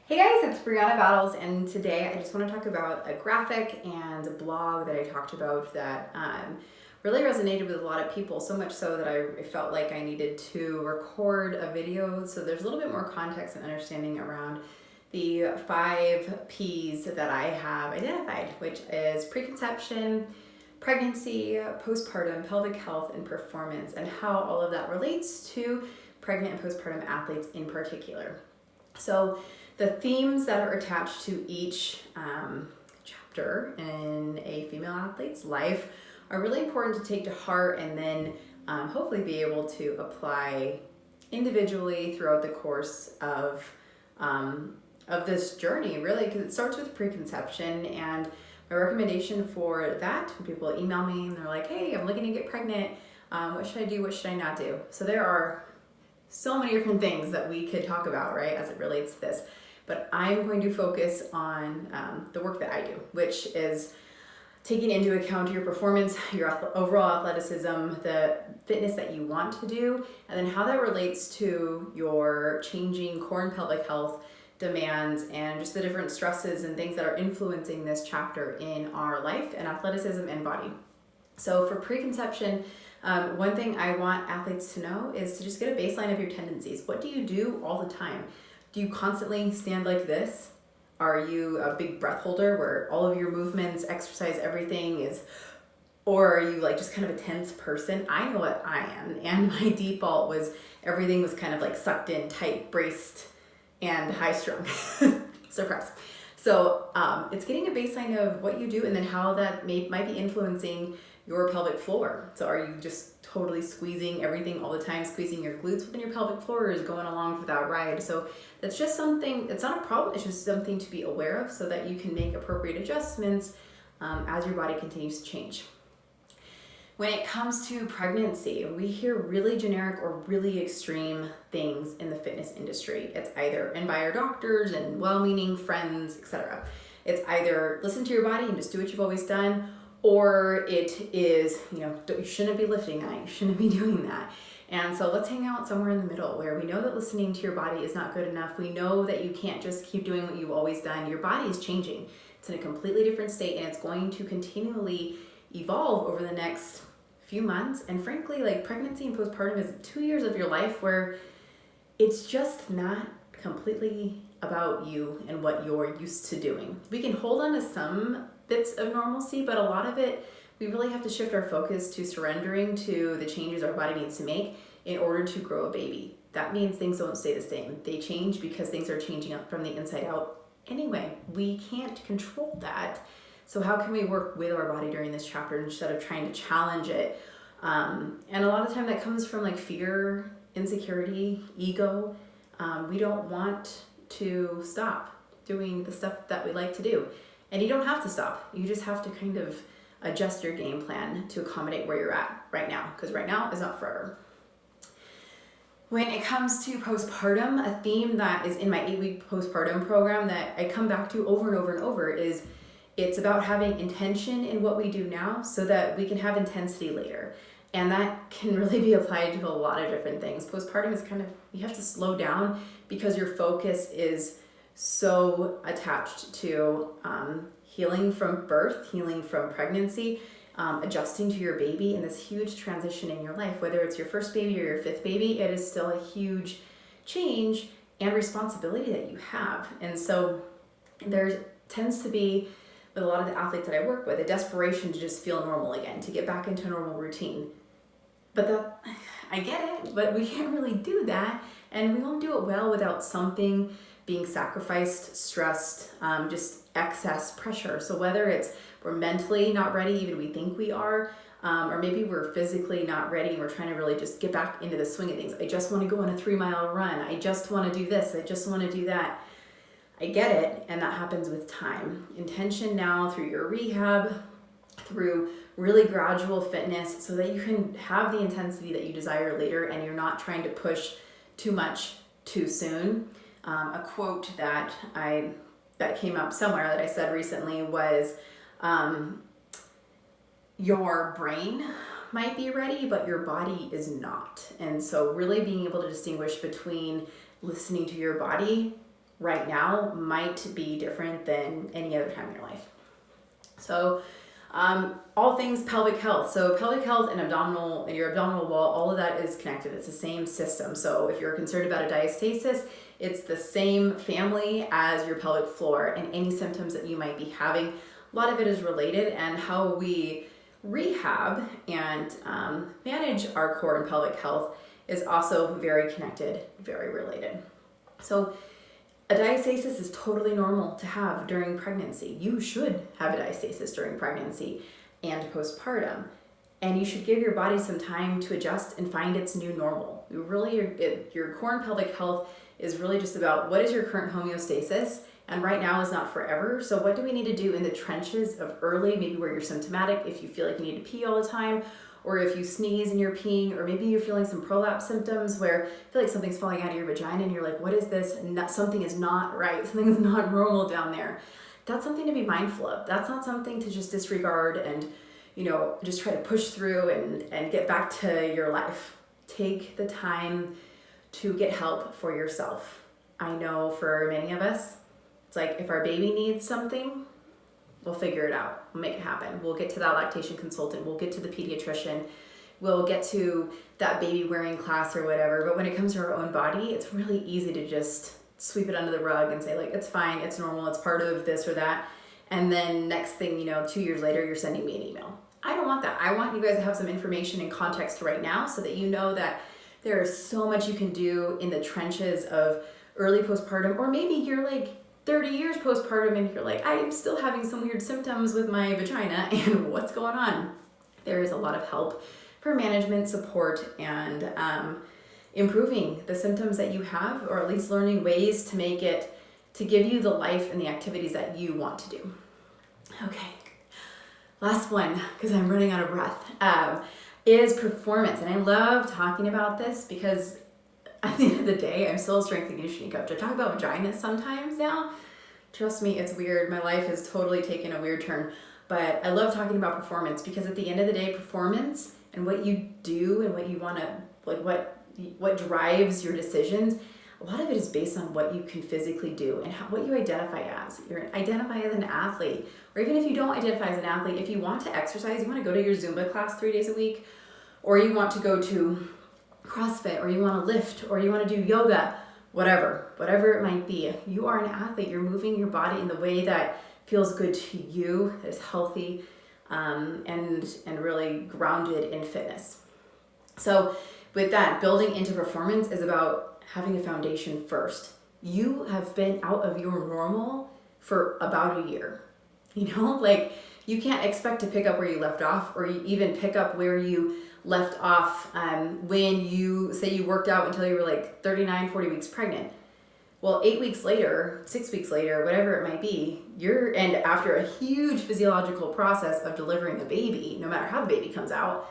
Hey guys, it's Brianna Battles, and today I just want to talk about a graphic and a blog that I talked about that really resonated with a lot of people, so much so that I felt like I needed to record a video so there's a little bit more context and understanding around the 5 P's that I have identified, which is preconception, pregnancy, postpartum, pelvic health, and performance, and how all of that relates to pregnant and postpartum athletes in particular. So the themes that are attached to each chapter in a female athlete's life are really important to take to heart and then hopefully be able to apply individually throughout the course of this journey, really, because it starts with preconception. And my recommendation for that, when people email me and they're like, hey, I'm looking to get pregnant, what should I do, what should I not do? So there are so many different things that we could talk about, right, as it relates to this. But I'm going to focus on the work that I do, which is taking into account your performance, your overall athleticism, the fitness that you want to do, and then how that relates to your changing core and pelvic health demands and just the different stresses and things that are influencing this chapter in our life and athleticism and body. So for preconception, one thing I want athletes to know is to just get a baseline of your tendencies. What do you do all the time? Do you constantly stand like this? Are you a big breath holder where all of your movements, exercise, everything is, or are you like just kind of a tense person? I know what I am, and my default was everything was kind of like sucked in, tight, braced, and high strung, suppressed. So it's getting a baseline of what you do and then how that might be influencing your pelvic floor. So are you just totally squeezing everything all the time, squeezing your glutes within your pelvic floor, or is going along for that ride? So that's just something, it's not a problem, it's just something to be aware of so that you can make appropriate adjustments as your body continues to change. When it comes to pregnancy, we hear really generic or really extreme things in the fitness industry. It's either, and by our doctors and well-meaning friends, etc. It's either listen to your body and just do what you've always done, or it is, you shouldn't be lifting that, you shouldn't be doing that. And so let's hang out somewhere in the middle where we know that listening to your body is not good enough. We know that you can't just keep doing what you've always done. Your body is changing. It's in a completely different state, and it's going to continually evolve over the next few months. And frankly, like pregnancy and postpartum is 2 years of your life where it's just not completely about you and what you're used to doing. We can hold on to some bits of normalcy, but a lot of it, we really have to shift our focus to surrendering to the changes our body needs to make in order to grow a baby. That means things don't stay the same. They change because things are changing up from the inside out anyway. We can't control that. So how can we work with our body during this chapter instead of trying to challenge it? And a lot of time that comes from like fear, insecurity, ego. We don't want to stop doing the stuff that we like to do. And you don't have to stop. You just have to kind of adjust your game plan to accommodate where you're at right now, because right now is not forever. When it comes to postpartum, a theme that is in my 8-week postpartum program that I come back to over and over and over is it's about having intention in what we do now so that we can have intensity later. And that can really be applied to a lot of different things. Postpartum is kind of, you have to slow down because your focus is so attached to healing from birth, healing from pregnancy, adjusting to your baby in this huge transition in your life. Whether it's your first baby or your 5th baby, it is still a huge change and responsibility that you have. And so there tends to be, with a lot of the athletes that I work with, a desperation to just feel normal again, to get back into a normal routine. But I get it, but we can't really do that, and we won't do it well without something being sacrificed, stressed, just excess pressure. So whether it's we're mentally not ready, even we think we are, or maybe we're physically not ready and we're trying to really just get back into the swing of things. I just want to go on a 3-mile run. I just want to do this. I just want to do that. I get it, and that happens with time. Intention now through your rehab, through really gradual fitness so that you can have the intensity that you desire later and you're not trying to push too much too soon. A quote that came up somewhere that I said recently was, your brain might be ready, but your body is not. And so really being able to distinguish between listening to your body right now might be different than any other time in your life. So all things pelvic health. So pelvic health and your abdominal wall, all of that is connected. It's the same system. So if you're concerned about a diastasis, it's the same family as your pelvic floor, and any symptoms that you might be having, a lot of it is related, and how we rehab and manage our core and pelvic health is also very connected, very related. So a diastasis is totally normal to have during pregnancy. You should have a diastasis during pregnancy and postpartum. And you should give your body some time to adjust and find its new normal. Your core and pelvic health is really just about what is your current homeostasis, and right now is not forever. So what do we need to do in the trenches of early, maybe where you're symptomatic, if you feel like you need to pee all the time, or if you sneeze and you're peeing, or maybe you're feeling some prolapse symptoms where you feel like something's falling out of your vagina and you're like, what is this? And something is not right. Something is not normal down there. That's something to be mindful of. That's not something to just disregard and, just try to push through and get back to your life. Take the time to get help for yourself. I know for many of us, it's like if our baby needs something, we'll figure it out. We'll make it happen. We'll get to that lactation consultant. We'll get to the pediatrician. We'll get to that baby wearing class or whatever. But when it comes to our own body, it's really easy to just sweep it under the rug and say, like, it's fine, it's normal, it's part of this or that. And then next thing 2 years later, you're sending me an email. I don't want that. I want you guys to have some information and context right now so that you know that there is so much you can do in the trenches of early postpartum, or maybe you're like 30 years postpartum and you're like, I'm still having some weird symptoms with my vagina and what's going on? There is a lot of help for management, support, and improving the symptoms that you have, or at least learning ways to give you the life and the activities that you want to do. Okay, last one, because I'm running out of breath, is performance. And I love talking about this because at the end of the day, I'm still a strength and conditioning coach. I talk about vaginas sometimes now. Trust me, it's weird. My life has totally taken a weird turn. But I love talking about performance because at the end of the day, performance and what you do and what you want to, like what drives your decisions, a lot of it is based on what you can physically do and what you identify as. You identify as an athlete, or even if you don't identify as an athlete, if you want to exercise, you want to go to your Zumba class 3 days a week, or you want to go to CrossFit, or you want to lift, or you want to do yoga, whatever it might be. You are an athlete. You're moving your body in the way that feels good to you, that is healthy, and really grounded in fitness. So with that, building into performance is about having a foundation first. You have been out of your normal for about a year. You can't expect to pick up where you left off, or you even pick up where you left off when you say you worked out until you were like 39, 40 weeks pregnant. Well, 8 weeks later, 6 weeks later, whatever it might be, and after a huge physiological process of delivering a baby, no matter how the baby comes out,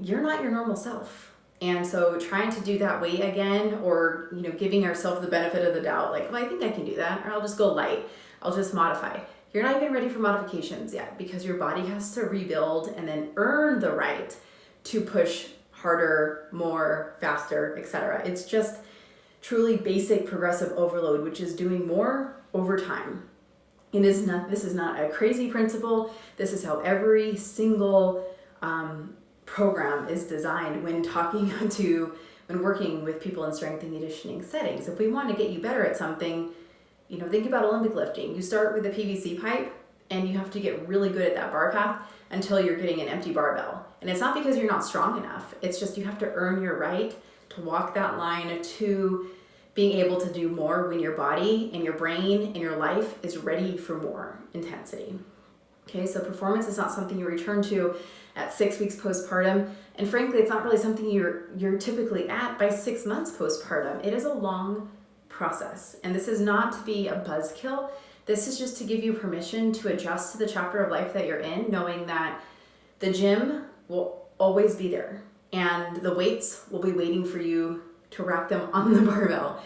you're not your normal self. And so trying to do that weight again, or giving ourselves the benefit of the doubt, like, well, I think I can do that, or I'll just go light, I'll just modify. You're not even ready for modifications yet, because your body has to rebuild and then earn the right to push harder, more, faster, etc. It's just truly basic progressive overload, which is doing more over time. This is not a crazy principle. This is how every single program is designed when working with people in strength and conditioning settings. If we want to get you better at something, think about Olympic lifting. You start with a PVC pipe and you have to get really good at that bar path until you're getting an empty barbell. And it's not because you're not strong enough. It's just you have to earn your right to walk that line to being able to do more when your body and your brain and your life is ready for more intensity. Okay, so performance is not something you return to at 6 weeks postpartum. And frankly, it's not really something you're typically at by 6 months postpartum. It is a long process. And this is not to be a buzzkill. This is just to give you permission to adjust to the chapter of life that you're in, knowing that the gym will always be there and the weights will be waiting for you to rack them on the barbell.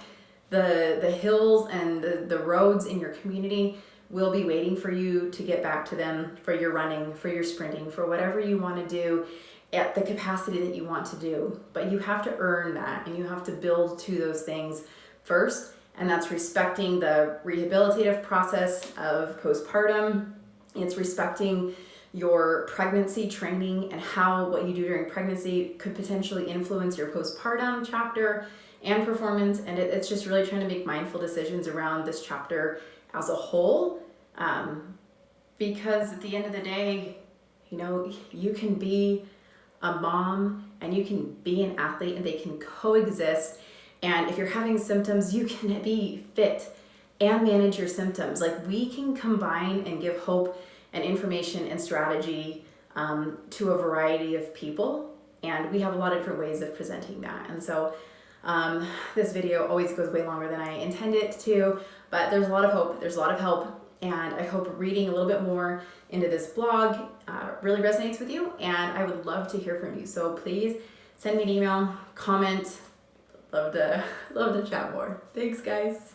The hills and the roads in your community will be waiting for you to get back to them for your running, for your sprinting, for whatever you want to do at the capacity that you want to do. But you have to earn that, and you have to build to those things first, and that's respecting the rehabilitative process of postpartum. It's respecting your pregnancy training and how what you do during pregnancy could potentially influence your postpartum chapter and performance. And it's just really trying to make mindful decisions around this chapter as a whole. Because at the end of the day, you know, you can be a mom and you can be an athlete and they can coexist. And if you're having symptoms, you can be fit and manage your symptoms. Like, we can combine and give hope and information and strategy to a variety of people. And we have a lot of different ways of presenting that. And so this video always goes way longer than I intend it to, but there's a lot of hope, there's a lot of help. And I hope reading a little bit more into this blog really resonates with you. And I would love to hear from you. So please send me an email, comment. Love to chat more. Thanks, guys.